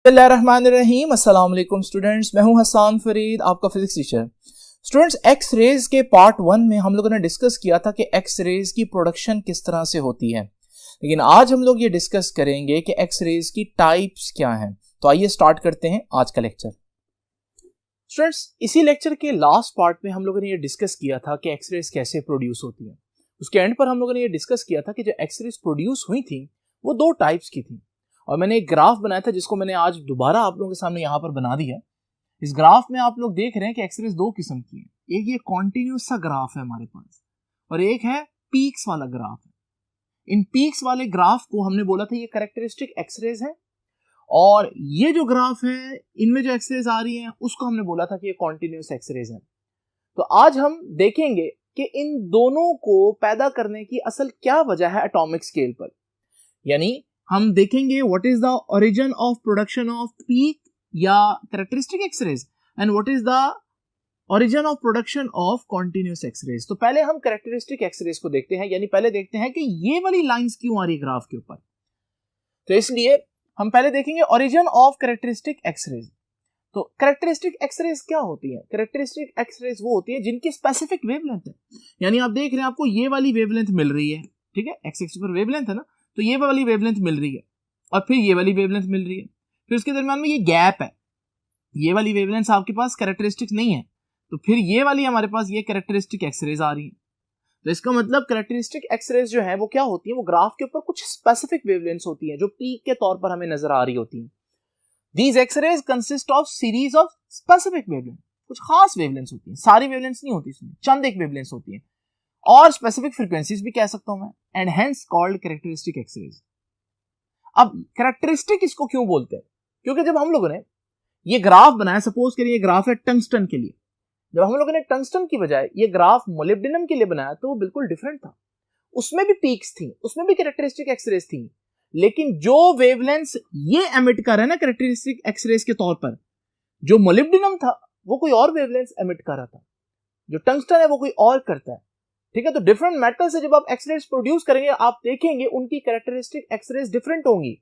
बिस्मिल्लाहिर्रहमानिर्रहीम। अस्सलाम वालेकुम स्टूडेंट्स, मैं हूं हसन फरीद, आपका physics teacher. Students, X rays के पार्ट 1 में हम लोगों ने डिस्कस किया था कि एक्स रेज की प्रोडक्शन किस तरह से होती है, लेकिन आज हम लोग ये डिस्कस करेंगे कि एक्स रेज की टाइप्स क्या हैं। तो आइए स्टार्ट करते हैं आज का लेक्चर। स्टूडेंट्स, इसी लेक्चर के लास्ट पार्ट में हम लोगों ने ये डिस्कस किया था कि एक्स रेज कैसे प्रोड्यूस होती है। उसके एंड पर हम लोगों ने ये डिस्कस किया था कि जो एक्स रेज प्रोड्यूस हुई थी वो दो टाइप्स की थी, और मैंने एक ग्राफ बनाया था जिसको मैंने आज दोबारा आप लोगों के सामने यहाँ पर बना दिया। इस ग्राफ में आप लोग देख रहे हैं कि एक्सरेज दो किस्म की है। एक ये कॉन्टिन्यूस सा ग्राफ है हमारे पास, और एक है पीक्स वाला ग्राफ है। इन पीक्स वाले ग्राफ को हमने बोला था ये कैरेक्टरिस्टिक एक्सरेज है, और ये जो ग्राफ है इनमें जो एक्सरेज आ रही है उसको हमने बोला था कि ये कॉन्टिन्यूस एक्सरेज है। तो आज हम देखेंगे कि इन दोनों को पैदा करने की असल क्या वजह है एटॉमिक स्केल पर। यानी हम देखेंगे what is the origin of production of peak या characteristic x-rays and what is the origin of production of continuous x-rays. तो पहले हम कैरेक्टरिस्टिक एक्सरेज को देखते हैं, यानी पहले देखते हैं कि ये वाली लाइंस क्यों आ रही है ग्राफ के ऊपर। तो इसलिए हम पहले देखेंगे ओरिजिन ऑफ कैरेक्टरिस्टिक एक्सरेज। तो कैरेक्टरिस्टिक एक्सरेज क्या होती है? कैरेक्टरिस्टिक एक्सरेज वो होती है जिनकी स्पेसिफिक वेवलेंथ है। यानी आप देख रहे हैं आपको ये वाली वेवलेंथ मिल रही है, ठीक है, एक्स एक्सिस पर वेवलेंथ है ना, तो ये वाली वेवलेंथ मिल रही है और फिर ये वाली वेवलेंथ मिल रही है, फिर उसके दरम्यान में ये गैप है। ये वाली वेवलेंथ आपके पास कैरेक्टरिस्टिक नहीं है, तो फिर ये वाली हमारे पास ये कैरेक्टरिस्टिक एक्सरेज आ रही है। तो इसका मतलब कैरेक्टरिस्टिक एक्सरेज जो है वो क्या होती है, वो ग्राफ के ऊपर कुछ स्पेसिफिक वेवलेंथ्स होती हैं जो पीक के तौर पर हमें नजर आ रही होती हैं। These X rays consist of series of specific wavelength. कुछ खास वेवलेंथ्स होती हैं, सारी वेवलेंथ्स नहीं होती इसमें, चंद एक वेवलेंथ्स होती हैं, और स्पेसिफिक फ्रीक्वेंसीज भी कह सकता हूं मैं, and hence called characteristic X rays. अब कैरेक्टरिस्टिक इसको क्यों बोलते हैं? क्योंकि जब हम लोगों ने ये ग्राफ बनाया, सपोज करिए ये ग्राफ है टंगस्टन के लिए, जब हम लोगों ने टंगस्टन की बजाय ये ग्राफ मोलिब्डेनम के लिए बनाया तो वो बिल्कुल डिफरेंट था। उसमें भी पीक्स थी, उसमें भी कैरेक्टरिस्टिक एक्सरेज थी, लेकिन जो वेवलेंथ ये एमिट कर रहा है ना कैरेक्टरिस्टिक एक्सरेज के तौर पर, जो मोलिब्डेनम था वो कोई और वेवलेंथ एमिट कर रहा था, जो टंगस्टन है वो कोई और करता है। ठीक है, तो डिफरेंट मेटल से जब आप एक्सरेज प्रोड्यूस करेंगे आप देखेंगे उनकी कैरेक्टरिस्टिक एक्सरेज डिफरेंट होंगी।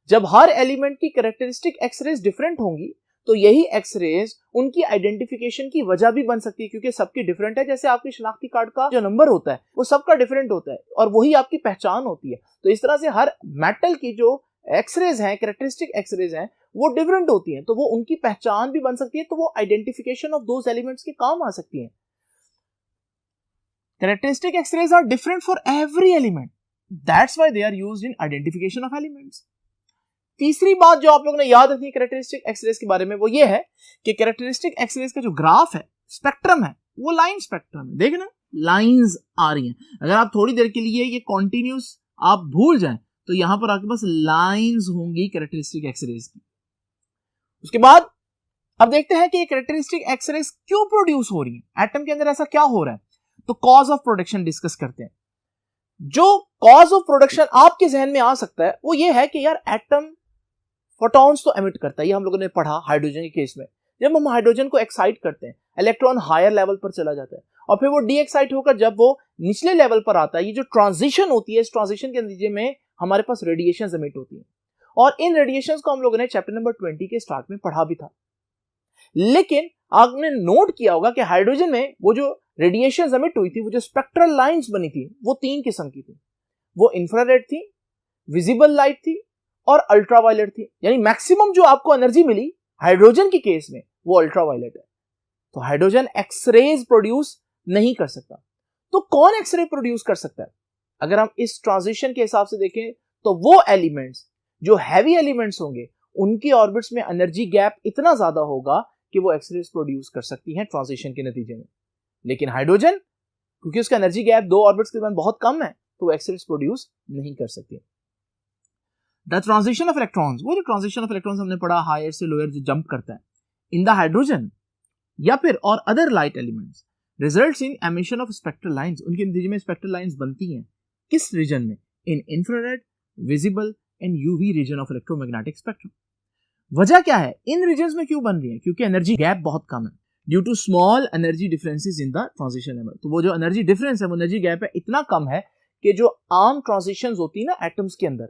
जब हर एलिमेंट की कैरेक्टरिस्टिक एक्सरेज डिफरेंट होंगी तो यही एक्सरेज उनकी आइडेंटिफिकेशन की वजह भी बन सकती है, क्योंकि सबकी डिफरेंट है। जैसे आपकी शनाख्ती कार्ड का जो नंबर होता है वो सबका डिफरेंट होता है और वही आपकी पहचान होती है। तो इस तरह से हर मेटल की जो एक्सरेज हैं, कैरेक्टरिस्टिक एक्सरेज हैं, वो डिफरेंट होती हैं, तो वो उनकी पहचान भी बन सकती है, तो वो आइडेंटिफिकेशन ऑफ दोज एलिमेंट्स के काम आ सकती हैं। Characteristic X-rays are different for every element. That's why they are used in identification of elements. तीसरी बात जो आप लोगों ने याद रखनी है कैरेक्टरिस्टिक एक्सरेज के बारे में वो ये है कि कैरेक्टरिस्टिक एक्सरेज का जो ग्राफ है, स्पेक्ट्रम है, वो लाइन स्पेक्ट्रम है। देखना लाइंस आ रही हैं। अगर आप थोड़ी देर के लिए ये कॉन्टिन्यूस आप भूल जाएं तो यहां पर आपके पास लाइंस होंगी कैरेक्टरिस्टिक एक्सरेज की। उसके बाद अब देखते हैं कि ये कैरेक्टरिस्टिक एक्सरेज क्यों प्रोड्यूस हो रही है, एटम के अंदर ऐसा क्या हो रहा है। तो कॉज ऑफ प्रोडक्शन डिस्कस करते हैं। जो कॉज ऑफ प्रोडक्शन आपके जहन में आ सकता है वो ये है कि यार एटम फोटॉन्स तो एमिट करता है, ये हम लोगों ने पढ़ा हाइड्रोजन के केस में। जब हम हाइड्रोजन को एक्साइट करते हैं इलेक्ट्रॉन हायर लेवल पर चला जाता है और फिर वो डी एक्साइट होकर जब वो निचले लेवल पर आता है, ये जो ट्रांजिशन होती है, इस ट्रांजिशन के नतीजे में हमारे पास रेडिएशन एमिट होती है, और इन रेडिएशन को हम लोगों ने चैप्टर नंबर 20 के स्टार्ट में पढ़ा भी था। लेकिन आपने नोट किया होगा कि हाइड्रोजन में वो जो रेडिएशन एमिट हुई थी, वो जो स्पेक्ट्रल लाइंस बनी थी, वो तीन किस्म की थी। वो इंफ्रारेड थी, विजिबल लाइट थी और अल्ट्रावायलेट थी। यानी मैक्सिमम जो आपको एनर्जी मिली हाइड्रोजन के केस में वो अल्ट्रावायलेट है। तो हाइड्रोजन एक्सरेज प्रोड्यूस नहीं कर सकता। तो कौन एक्सरे प्रोड्यूस कर सकता है? अगर हम इस ट्रांजिशन के हिसाब से देखें तो वो एलिमेंट्स जो हैवी एलिमेंट्स होंगे उनकी ऑर्बिट्स में एनर्जी गैप इतना ज्यादा होगा कि वो एक्सरेज प्रोड्यूस कर सकती हैं ट्रांजिशन के नतीजे में। लेकिन हाइड्रोजन, क्योंकि उसका एनर्जी गैप दो ऑर्बिट्स के दरमियान बहुत कम है, तो वो एक्सरेज प्रोड्यूस नहीं कर सकती। द ट्रांजिशन ऑफ इलेक्ट्रॉन्स, वो जो ट्रांजिशन ऑफ इलेक्ट्रॉन्स हमने पढ़ा हायर से लोअर जो जंप करता है इन द हाइड्रोजन या फिर और other light elements, results in emission of spectral lines. उनके नतीजे में स्पेक्ट्रल लाइंस बनती हैं किस रीजन में? In infrared, visible and UV region of electromagnetic spectrum. वजह क्या है? इन रीजन्स में क्यों बन रही है? क्योंकि एनर्जी गैप बहुत कम है due to small energy differences in the transition level. तो वो जो एनर्जी डिफरेंस है, वो एनर्जी गैप है, इतना कम है कि जो आम ट्रांजिशंस होती है ना एटम्स के अंदर,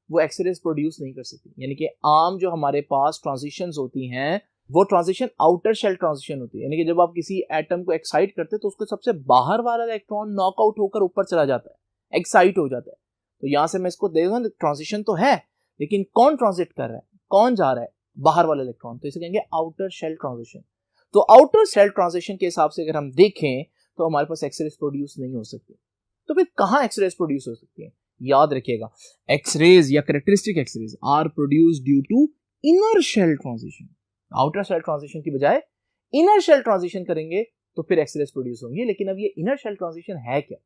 वो एक्स रेज प्रोड्यूस नहीं कर सकती। यानी कि आम जो हमारे पास ट्रांजिशंस होती हैं वो ट्रांजिशन आउटर शेल ट्रांजिशन होती है, यानी कि जब आप किसी एटम को एक्साइट करते हैं तो उसको सबसे बाहर वाला इलेक्ट्रॉन नॉकआउट होकर ऊपर चला जाता है, एक्साइट हो जाता है। तो यहां से मैं इसको देखूंगा ट्रांजिशन तो है, लेकिन कौन ट्रांजिट कर रहा है, कौन जा रहा है, बाहर वाला इलेक्ट्रॉन, तो इसे कहेंगे आउटर शेल ट्रांजिशन। तो आउटर शेल ट्रांजिशन के हिसाब से अगर हम देखें तो हमारे पास एक्सरेज प्रोड्यूस नहीं हो सकती। तो फिर कहां एक्सरेज प्रोड्यूस हो सकती है? याद रखिएगा, एक्सरेज या characteristic X rays are produce due to inner shell transition. Outer shell transition की बजाय इनर शेल ट्रांजिशन करेंगे तो फिर एक्सरेज प्रोड्यूस होंगी। लेकिन अब ये इनर शेल ट्रांजिशन है क्या?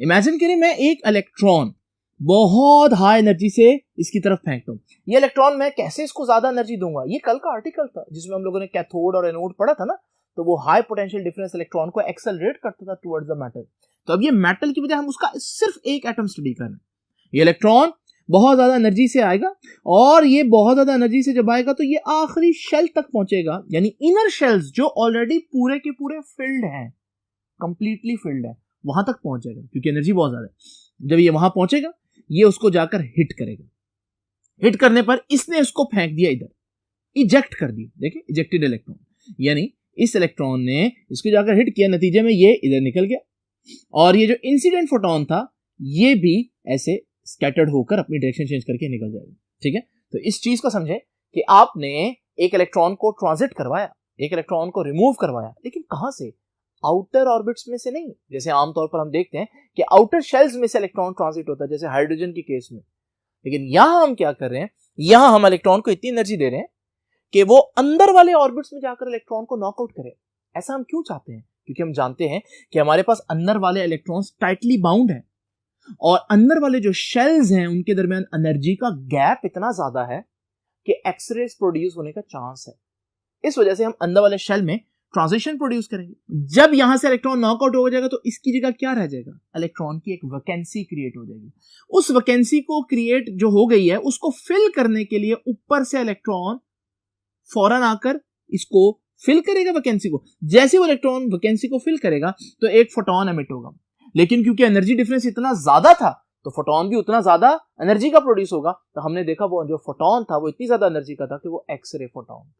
इमेजिन करिए मैं एक इलेक्ट्रॉन बहुत हाई एनर्जी से इसकी तरफ फेंकता हूं। ये इलेक्ट्रॉन मैं कैसे इसको ज्यादा एनर्जी दूंगा? ये कल का आर्टिकल था जिसमें हम लोगों ने कैथोड और एनोड पढ़ा था ना, तो वो हाई पोटेंशियल डिफरेंस इलेक्ट्रॉन को एक्सेलरेट करता था टुवर्ड्स द मेटल। तो अब ये मेटल की बजाय हम उसका सिर्फ एक एटम स्टडी कर रहे हैं। ये इलेक्ट्रॉन बहुत ज्यादा एनर्जी से आएगा और ये बहुत ज्यादा एनर्जी से जब आएगा तो ये आखिरी शेल तक पहुंचेगा, यानी इनर शेल्स जो ऑलरेडी पूरे के पूरे फिल्ड हैं, कंप्लीटली फिल्ड है, वहां तक पहुंच जाएगा क्योंकि एनर्जी बहुत ज्यादा है। जब ये वहां पहुंचेगा ये उसको जाकर हिट करेगा। हिट करने पर इसने उसको फेंक दिया इधर, इजेक्ट कर दिया। देखिए इजेक्टेड इलेक्ट्रॉन, यानी इस इलेक्ट्रॉन ने इसको जाकर हिट किया, नतीजे में ये इधर निकल गया और ये जो इंसिडेंट फोटोन था ये भी ऐसे स्कैटर्ड होकर अपनी डायरेक्शन चेंज करके निकल जाएगा। ठीक है, तो इस चीज को समझे कि आपने एक इलेक्ट्रॉन को ट्रांजिट करवाया, एक इलेक्ट्रॉन को रिमूव करवाया, लेकिन कहां से? आउटर ऑर्बिट्स में से नहीं, जैसे आमतौर पर हम देखते हैं कि आउटर शेल्स में से इलेक्ट्रॉन ट्रांजिट होता है, जैसे हाइड्रोजन के केस में। लेकिन यहां हम क्या कर रहे हैं, यहां हम इलेक्ट्रॉन को इतनी एनर्जी दे रहे हैं कि वो अंदर वाले ऑर्बिट्स में जाकर इलेक्ट्रॉन को नॉकआउट करे। ऐसा हम क्यों चाहते हैं? क्योंकि हम जानते हैं कि हमारे पास अंदर वाले इलेक्ट्रॉन्स टाइटली बाउंड है और अंदर वाले जो शेल्स हैं उनके दरमियान एनर्जी का गैप इतना ज्यादा है कि एक्सरेज प्रोड्यूस होने का चांस है। इस वजह से हम अंदर वाले शेल में ट्रांजिशन प्रोड्यूस करेंगे। जब यहां से इलेक्ट्रॉन नॉकआउट हो जाएगा तो इसकी जगह क्या रह जाएगा? इलेक्ट्रॉन की एक वैकेंसी क्रिएट हो जाएगी। उस वैकेंसी को क्रिएट जो हो गई है उसको फिल करने के लिए ऊपर से इलेक्ट्रॉन फौरन आकर इसको फिल करेगा वैकेंसी को। जैसे वो इलेक्ट्रॉन वैकेंसी को फिल करेगा तो एक फोटोन एमिट होगा, लेकिन क्योंकि एनर्जी डिफरेंस इतना ज्यादा था तो फोटोन भी उतना ज्यादा एनर्जी का प्रोड्यूस होगा। तो हमने देखा वो जो फोटोन था वो इतनी ज्यादा एनर्जी का था कि वो एक्सरे फोटोन।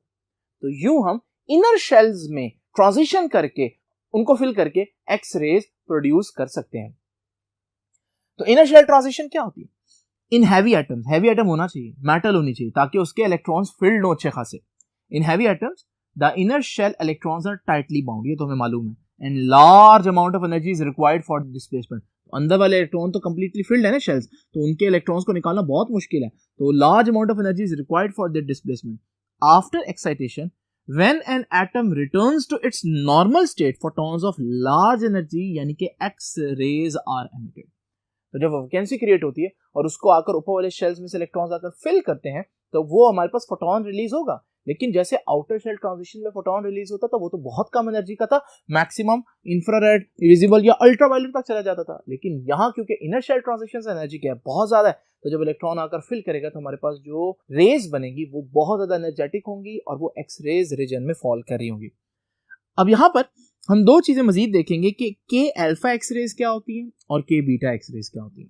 तो यूं हम इनर शेल्स में ट्रांजिशन करके उनको फिल करके एक्स रेज प्रोड्यूस कर सकते हैं। तो इनर शेल ट्रांजिशन क्या होती है? इन हैवी एटम्स, हैवी एटम होना चाहिए, मेटल होनी चाहिए ताकि उसके इलेक्ट्रॉन्स फिल्ड हो अच्छे खासे। In heavy atoms the inner shell electrons are tightly bound, ये तो हमें मालूम है, and large amount of energy is required for displacement. अंदर वाले इलेक्ट्रॉन तो कंप्लीटली फिल्ड है ना शेल्स, तो उनके इलेक्ट्रॉन्स को निकालना बहुत मुश्किल है, तो large amount of energy is required for their displacement. After excitation when an atom returns to its normal state, photons of large energy यानी कि X rays are emitted। तो जब वैकेंसी क्रिएट होती है और उसको आकर ऊपर वाले शेल्स में से इलेक्ट्रॉन्स आकर फिल करते हैं तो वो हमारे पास फोटोन रिलीज होगा। लेकिन जैसे आउटर शेल ट्रांजिशन में फोटोन रिलीज होता था वो तो बहुत कम एनर्जी का था, मैक्सिमम इंफ्रारेड, विजिबल या अल्ट्रावायलेट तक चला जाता था। लेकिन यहाँ क्योंकि इनर शेल ट्रांजिशन से एनर्जी गैप बहुत ज्यादा है, तो जब इलेक्ट्रॉन आकर फिल करेगा तो हमारे पास जो रेज बनेगी वो बहुत ज्यादा एनर्जेटिक होंगी और वो एक्स रेज रीजन में फॉल कर रही होंगी। अब यहाँ पर हम दो चीजें मजीद देखेंगे कि के अल्फा एक्स रेज क्या होती है और के बीटा एक्स रेज क्या होती है।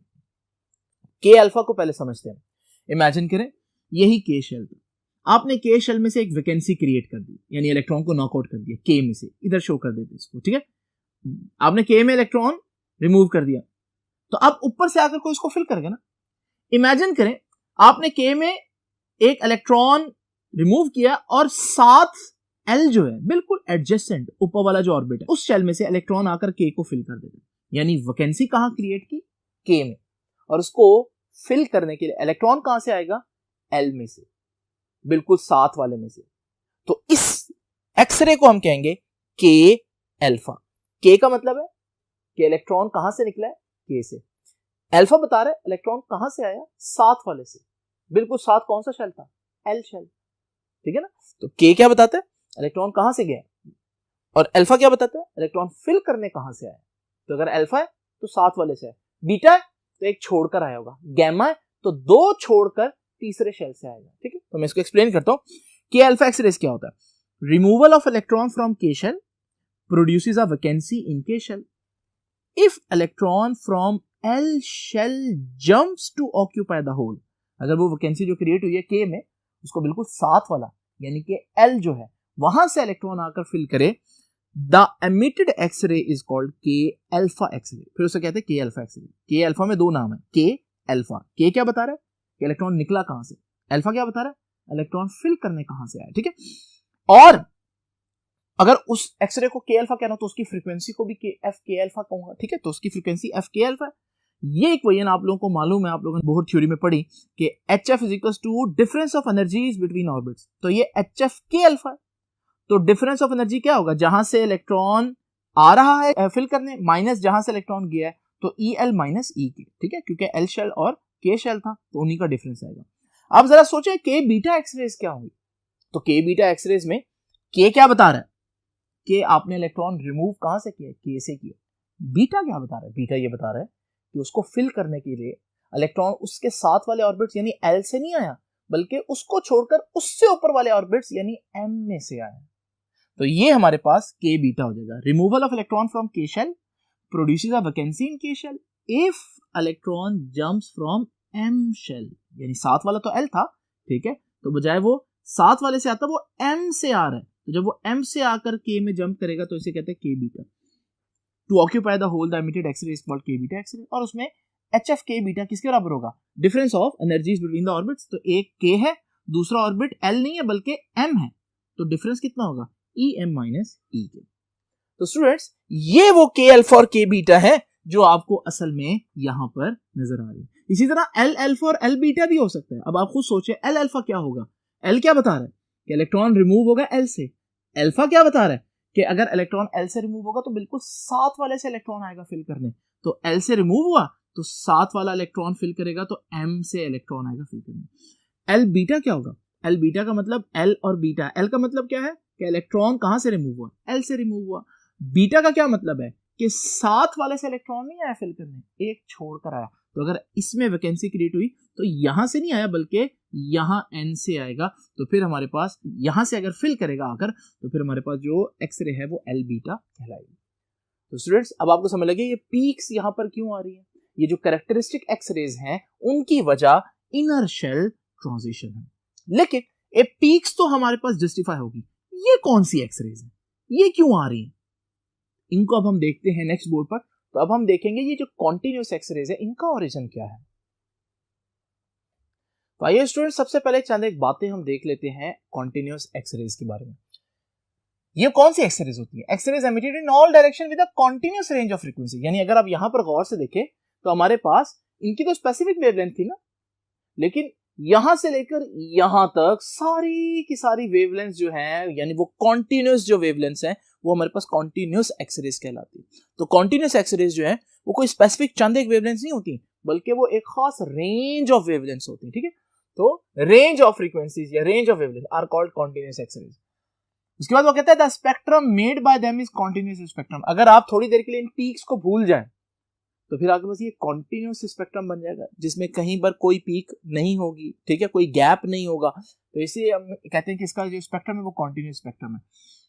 के अल्फा को पहले समझते हैं। इमेजिन करें यही के शेल था, आपने के शेल में से एक वैकेंसी क्रिएट कर दी, यानी इलेक्ट्रॉन को नॉकआउट कर दिया के में से, इधर शो कर देते इसको, ठीक है। आपने के में इलेक्ट्रॉन रिमूव कर दिया तो अब ऊपर से आकर कोई इसको फिल करेगा ना। इमेजिन करें आपने के में एक इलेक्ट्रॉन रिमूव किया और साथ एल जो है बिल्कुल एडजेसेंट ऊपर वाला जो ऑर्बिट है उस शेल में से इलेक्ट्रॉन आकर के को फिल कर देगा, यानी वैकेंसी कहां क्रिएट की? के में, और उसको फिल करने के लिए इलेक्ट्रॉन कहां से आएगा? एल में से, बिल्कुल साथ वाले में से। तो इस एक्सरे को हम कहेंगे के अल्फा। के का मतलब है कि इलेक्ट्रॉन कहां से निकला है? के से। अल्फा बता रहा है इलेक्ट्रॉन कहां से आया? साथ वाले से, बिल्कुल साथ कौन सा शेल था? एल शेल, ठीक है ना। तो के क्या बताता है? इलेक्ट्रॉन कहां से गया, और अल्फा क्या बताता है? इलेक्ट्रॉन फिल करने कहां से आया। तो अगर अल्फा है तो साथ वाले से है, बीटा है तो एक छोड़कर आया होगा, गैमा है तो दो छोड़कर तीसरे शेल से आएगा, ठीक है। तो मैं इसको एक्सप्लेन करता हूं कि अल्फा एक्स रेज क्या होता है। Removal of electron from K shell produces a vacancy in K shell. If electron from L shell jumps to occupy the hole, अगर वो वैकेंसी जो क्रिएट हुई है के में, उसको बिल्कुल साथ वाला यानी कि एल जो है वहां से इलेक्ट्रॉन आकर फिल करे, the emitted X ray is called K alpha X ray. फिर उसे कहते हैं के अल्फा एक्सरे। के अल्फा में दो नाम है, के अल्फा। के क्या बता रहा है कि इलेक्ट्रॉन निकला कहां से, अल्फा क्या बता रहा है इलेक्ट्रॉन फिल करने कहां से आया। ठीक है, और अगर उस एक्सरे को के अल्फा कहना तो उसकी फ्रीक्वेंसी को भी के एफ के अल्फा कहूंगा। ठीक है, तो उसकी फ्रीक्वेंसी एफ के अल्फा है। ये इक्वेशन आप लोगों को मालूम है, आप लोगों ने बहुत थ्योरी में पढ़ी कि H F is equal to difference of energies between orbits. तो ये एच एफ के अल्फा है। तो डिफरेंस ऑफ एनर्जी क्या होगा, जहां से इलेक्ट्रॉन आ रहा है फिल करने माइनस जहां से इलेक्ट्रॉन गया है, तो ई एल माइनस ई के। ठीक है, क्योंकि एल शेल और के शेल था तो उन्हीं का डिफरेंस आएगा। आप जरा सोचे के बीटा एक्सरेज क्या होंगी। तो के बीटा एक्सरेज में के क्या बता रहा है कि आपने इलेक्ट्रॉन रिमूव कहां से किया, के से किया। बीटा क्या बता रहा है, बीटा ये बता रहा है कि उसको फिल करने के लिए इलेक्ट्रॉन उसके साथ वाले ऑर्बिट्स यानी एल से नहीं आया, बल्कि उसको छोड़कर उससे ऊपर वाले ऑर्बिट्स यानी एम में से आया। तो ये हमारे पास के बीटा हो जाएगा। Removal of electron from K shell produces a vacancy in K shell if electron jumps from M shell, यानी साथ वाला तो एल था, ठीक है, तो बजाय वो साथ वाले से आता वो एम से आ रहा है। तो जब वो एम से आकर के में जंप करेगा तो इसे कहते हैं K beta. To occupy the hole the emitted X ray is called K beta X ray. और उसमें एच एफ के बीटा किसके बराबर होगा, difference of energies between the orbits. तो एक के है, दूसरा ऑर्बिट एल नहीं है बल्कि एम है, तो डिफरेंस कितना होगा ई एम माइनस ई के। तो स्टूडेंट्स ये वो के अल्फा और के बीटा है जो आपको असल में यहां पर नजर आ रही है। इसी तरह एल अल्फा और एल बीटा भी हो सकता है। अब आप खुद सोचिए एल अल्फा क्या होगा। एल क्या बता रहा है कि इलेक्ट्रॉन रिमूव होगा एल से। अल्फा क्या बता रहा है कि अगर इलेक्ट्रॉन एल से रिमूव होगा तो बिल्कुल साथ वाले से इलेक्ट्रॉन आएगा फिल करने। तो एल से रिमूव हुआ तो साथ वाला इलेक्ट्रॉन फिल करेगा, तो एम से इलेक्ट्रॉन आएगा फिल करने। एल बीटा क्या होगा, एल बीटा का मतलब एल और बीटा। एल का मतलब क्या है कि इलेक्ट्रॉन कहां से रिमूव हुआ, एल से रिमूव हुआ। बीटा का क्या मतलब है कि साथ वाले से इलेक्ट्रॉन नहीं आया फिल करने, एक छोड़कर आया। तो अगर इसमें वैकेंसी क्रिएट हुई तो यहां से नहीं आया बल्कि यहां एन से आएगा। तो फिर हमारे पास यहां से अगर फिल करेगा आकर तो फिर हमारे पास जो एक्सरे है वो एल बीटा कहलाएगी। तो स्टूडेंट्स अब आपको समझ लगे ये पीक्स यहां पर क्यों आ रही है। ये जो कैरेक्टरिस्टिक एक्सरेज हैं उनकी वजह इनर शेल ट्रांजिशन है। लेकिन ये पीक्स तो हमारे पास जस्टिफाई होगी, ये कौन सी एक्सरेज है, ये क्यों आ रही है, इनको अब हम देखते हैं नेक्स्ट बोर्ड पर। तो अब हम देखेंगे ये जो कॉन्टिन्यूस एक्सरेज है इनका ओरिजिन क्या है। तो आइए स्टूडेंट सबसे पहले चंद एक बातें हम देख लेते हैं कॉन्टिन्यूस एक्सरेज के बारे में। ये कौन सी एक्सरेज होती है, X rays emitted in all direction with a continuous range of frequency. यानी अगर आप यहां पर गौर से देखें तो हमारे पास इनकी तो स्पेसिफिक वेवलेंथ थी ना, लेकिन यहां से लेकर यहां तक सारी की सारी वेवलेंथ जो है यानी वो कॉन्टिन्यूस जो वेवलेंथ है वो हमारे पास कॉन्टिन्यूस एक्सरेज कहलाती है। तो कॉन्टिन्यूस एक्सरेज जो है वो कोई स्पेसिफिक चंद एक वेवलेंथ नहीं होती बल्कि वो एक खास रेंज ऑफ वेवलेंथ होती है। ठीक है, तो रेंज ऑफ फ्रीक्वेंसीज या range of wavelength are called continuous X rays. उसके बाद वो कहता है the spectrum made by them is continuous spectrum. अगर आप थोड़ी देर के लिए इन पीक्स को भूल जाएं तो फिर आपके पास ये कॉन्टिन्यूस स्पेक्ट्रम बन जाएगा जिसमें कहीं पर कोई पीक नहीं होगी, ठीक है, कोई गैप नहीं होगा। तो इसलिए हम कहते हैं कि इसका जो स्पेक्ट्रम है वो कॉन्टिन्यूस स्पेक्ट्रम है।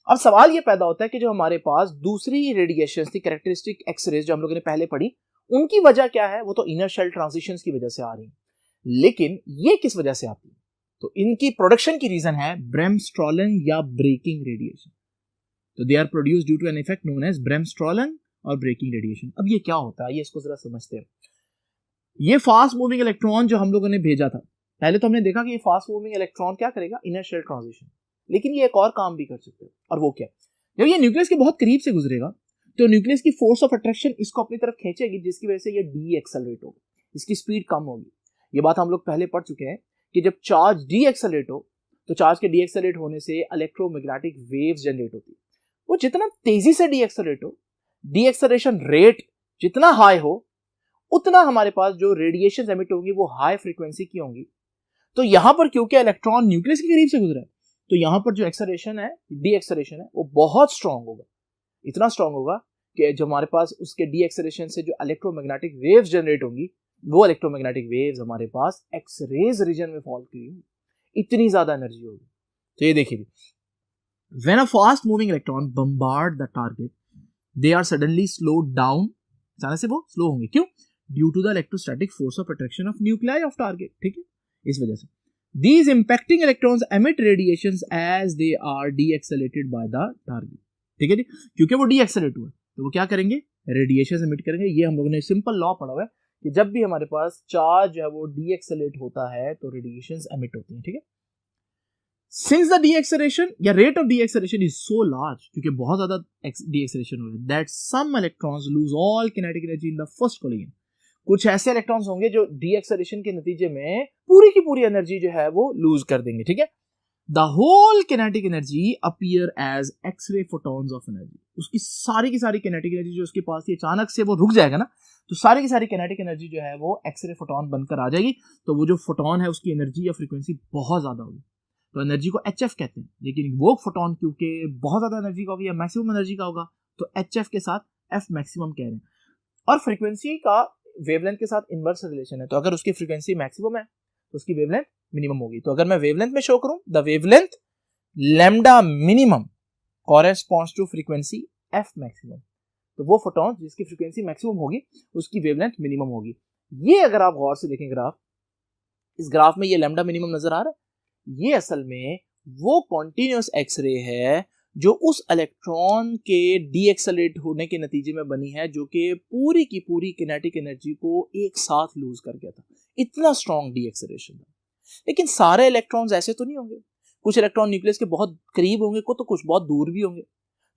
अब सवाल ये पैदा होता है कि जो हमारे पास दूसरी रेडिएशन थी कैरेक्टरिस्टिक एक्सरेज जो हम लोगों ने पहले पढ़ी, उनकी वजह क्या है, वो तो इनर शेल ट्रांजिशंस की वजह से आ रही है, लेकिन ये किस वजह से आती है, तो इनकी प्रोडक्शन की रीजन है ब्रेमस्ट्रोलन या ब्रेकिंग रेडिएशन। तो they are produced due to an effect known as bremsstrahlung और ब्रेकिंग रेडिएशन। अब ये क्या होता है, ये इसको जरा समझते हैं। ये फास्ट मूविंग इलेक्ट्रॉन जो हम लोगों ने भेजा था, पहले तो हमने देखा कि ये फास्ट मूविंग इलेक्ट्रॉन क्या करेगा, इनर शेल ट्रांजिशन, लेकिन ये एक और काम भी कर सकते हैं। और वो क्या, जब ये न्यूक्लियस के बहुत करीब से गुजरेगा तो न्यूक्लियस की फोर्स ऑफ अट्रैक्शन इसको अपनी तरफ खींचेगी, जिसकी वजह से ये डी एक्सेलरेट होगा, इसकी स्पीड कम होगी। ये बात हम लोग पहले पढ़ चुके हैं कि जब चार्ज डी एक्सेलरेट हो तो चार्ज के डी एक्सेलरेट होने से इलेक्ट्रोमैग्नेटिक वेव्स जनरेट होती है। वो जितना तेजी से डी एक्सेलरेट हो, डी एक्सेलरेशन रेट जितना हाई हो, उतना हमारे पास जो रेडिएशन एमिट होंगी वो हाई फ्रीक्वेंसी की होंगी। तो यहां पर क्योंकि इलेक्ट्रॉन न्यूक्लियस के करीब से गुजरा है तो यहां पर जो एक्सेलरेशन है, डी एक्सेलरेशन है, वो बहुत स्ट्रांग होगा, इतना स्ट्रांग होगा कि जो हमारे पास उसके डी एक्सेलरेशन से जो इलेक्ट्रोमैग्नेटिक वेव्स जनरेट होंगी वो इलेक्ट्रोमैग्नेटिक वेव्स हमारे पास एक्सरेज रीजन में फॉल करेंगी, इतनी ज्यादा एनर्जी होगी। तो ये देखिए, when a fast moving electron bombard the target they are suddenly slowed down, अचानक से वो स्लो होंगे, क्यों, due to the electrostatic force of attraction of nuclei of target. ठीक है, इस वजह से these impacting electrons emit radiations as they are deaccelerated by the target। ठीक है जी, क्योंकि वो डीएक्सेलेरेट हुआ तो वो क्या करेंगे, रेडिएशन एमिट करेंगे। ये हम लोगों ने सिंपल लॉ पढ़ा हुआ है कि जब भी हमारे पास चार्ज जो है वो डीएक्सेलेरेट होता है तो रेडिएशंस एमिट होती हैं। ठीक है, सिंस द डीएक्सेलेरेशन या rate of deceleration is so large, क्योंकि बहुत ज्यादा डीएक्सेलेरेशन हो रहा है, that some electrons lose all kinetic energy in the first collision. कुछ ऐसे इलेक्ट्रॉन्स होंगे जो डीएक्सेलेरेशन के नतीजे में पूरी की पूरी एनर्जी जो है वो लूज कर देंगे। ठीक है, the whole kinetic energy appear as X ray photons of energy. उसकी सारी की सारी किनेटिक एनर्जी जो उसके पास थी अचानक से वो रुक जाएगा ना, तो सारी की सारी किनेटिक एनर्जी जो है वो एक्सरे फोटॉन बनकर आ जाएगी। तो वो जो फोटॉन है उसकी एनर्जी या फ्रीक्वेंसी बहुत ज्यादा होगी, तो एनर्जी को एचएफ कहते हैं। लेकिन वो फोटॉन क्योंकि बहुत ज्यादा एनर्जी का होगा या मैक्सिमम एनर्जी का होगा तो एचएफ के साथ एफ मैक्सिमम कह रहे हैं। और फ्रीक्वेंसी का वेवलेंथ के साथ इनवर्स रिलेशन है, तो अगर उसकी फ्रीक्वेंसी मैक्सिमम है तो उसकी वेवलेंथ मिनिमम होगी। तो अगर मैं वेवलेंथ में शो करूं, the wavelength lambda minimum corresponds to frequency F maximum, तो वो फोटॉन जिसकी फ्रीक्वेंसी मैक्सिमम होगी उसकी वेवलेंथ मिनिमम होगी। ये अगर आप गौर से देखें ग्राफ, इस ग्राफ में ये लैम्डा मिनिमम नजर आ रहा है, ये असल में वो कॉन्टिन्यूअस एक्सरे है जो उस इलेक्ट्रॉन के डीएक्सेलरेट होने के नतीजे में बनी है, जो कि पूरी की पूरी किनेटिक एनर्जी को एक साथ लूज कर गया था। इतना स्ट्रॉन्ग डीएक्सेलरेशन था। लेकिन सारे इलेक्ट्रॉन्स ऐसे तो नहीं होंगे, कुछ इलेक्ट्रॉन न्यूक्लियस के बहुत करीब होंगे, तो कुछ बहुत दूर भी होंगे।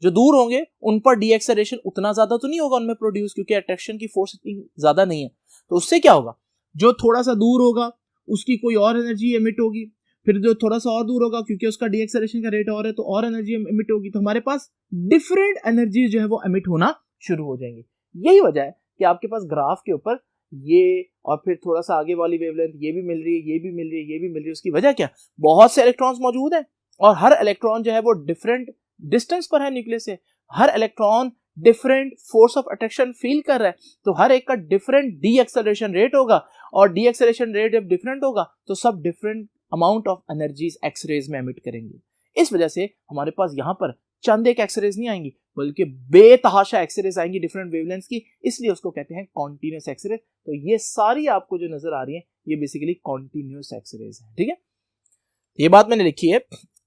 जो दूर होंगे उन पर डीएक्सेलरेशन उतना ज्यादा तो नहीं होगा उनमें प्रोड्यूस, क्योंकि अट्रैक्शन की फोर्स इतनी ज्यादा नहीं है। तो उससे क्या होगा, जो थोड़ा सा दूर होगा उसकी कोई और एनर्जी एमिट होगी, फिर जो थोड़ा सा और दूर होगा क्योंकि उसका डीएक्सेलरेशन का रेट और है तो और एनर्जी एमिट होगी। तो हमारे पास डिफरेंट एनर्जी जो है वो एमिट होना शुरू हो जाएंगी। यही वजह है कि आपके पास ग्राफ के ऊपर ये और फिर थोड़ा सा आगे वाली वेवलेंथ ये भी मिल रही है, ये भी मिल रही है, ये भी मिल रही है। उसकी वजह क्या, बहुत से इलेक्ट्रॉन्स मौजूद हैं और हर इलेक्ट्रॉन जो है वो डिफरेंट डिस्टेंस पर है न्यूक्लियस से। हर electron different force of attraction feel कर रहा है, तो हर एक का डिफरेंट डीएक्सेलरेशन रेट होगा, और डीएक्सेलरेशन रेट जब डिफरेंट होगा तो सब different amount of energies X rays में एमिट करेंगे। इस वजह से हमारे पास यहाँ पर चंद एक एक्सरेज नहीं आएंगी, बल्कि बेतहाशा एक्सरेज आएंगी डिफरेंट वेवलेंथ्स की, इसलिए उसको कहते हैं कॉन्टिन्यूअस एक्सरेज। तो ये सारी आपको जो नजर आ रही है ये बेसिकली कॉन्टिन्यूअस एक्सरेज है। ठीक है, ये बात मैंने लिखी है।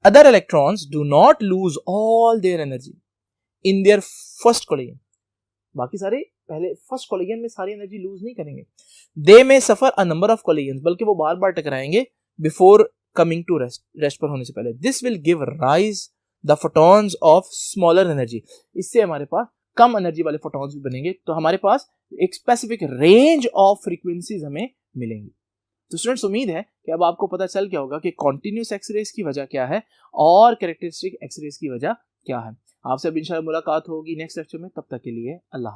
Other electrons do not lose all their energy in their first collision. बाकी सारे पहले फर्स्ट कोलिजन में सारी एनर्जी लूज नहीं करेंगे। दे में सफर अ नंबर ऑफ कोलिजन, बल्कि वो बार बार टकराएंगे बिफोर कमिंग टू रेस्ट पर होने से पहले। This will give rise the photons of smaller energy. इससे हमारे पास कम एनर्जी वाले फोटॉन्स भी बनेंगे, तो हमारे पास एक स्पेसिफिक रेंज ऑफ फ्रीक्वेंसीज हमें मिलेंगी। तो स्टूडेंट्स, उम्मीद है कि अब आपको पता चल गया होगा कि कॉन्टिन्यूअस एक्सरेज की वजह क्या है और कैरेक्टरिस्टिक एक्सरेज की वजह क्या है। आपसे अब इंशाल्लाह मुलाकात होगी नेक्स्ट लेक्चर में। तब तक के लिए अल्लाह।